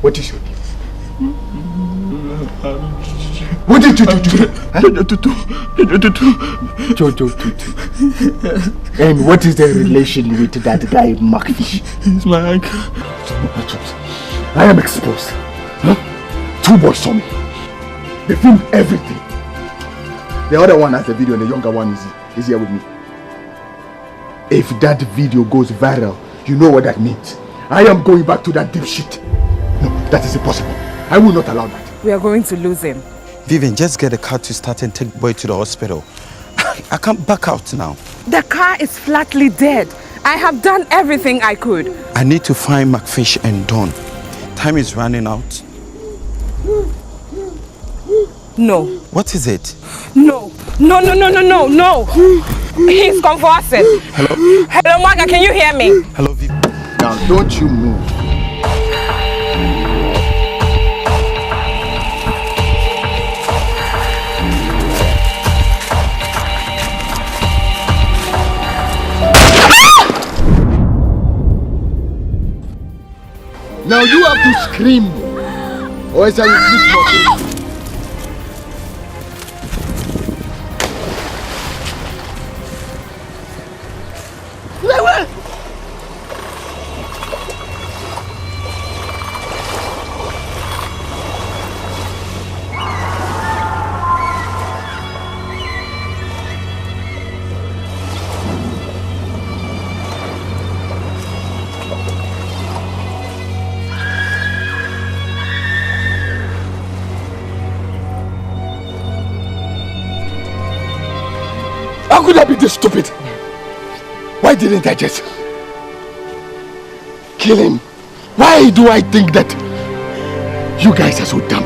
What is your name? What did you do? Jojo Tutu. And what is the relation with that guy, Macfish? He's my uncle. I am exposed. Huh? 2 boys saw me. They filmed everything. The other one has the video and the younger one is here with me. If that video goes viral, you know what that means. I am going back to that dipshit. No, that is impossible. I will not allow that. We are going to lose him. Vivian, just get a car to start and take boy to the hospital. I can't back out now. The car is flatly dead. I have done everything I could. I need to find Macfish and Dawn. Time is running out. No. What is it? No. No. He's convulsing. Hello? Hello, Marga, can you hear me? Hello, Vivian. Now, don't you move. Now you have to scream, or else I will keep talking. How could I be this stupid? Why didn't I just kill him? Why do I think that you guys are so dumb?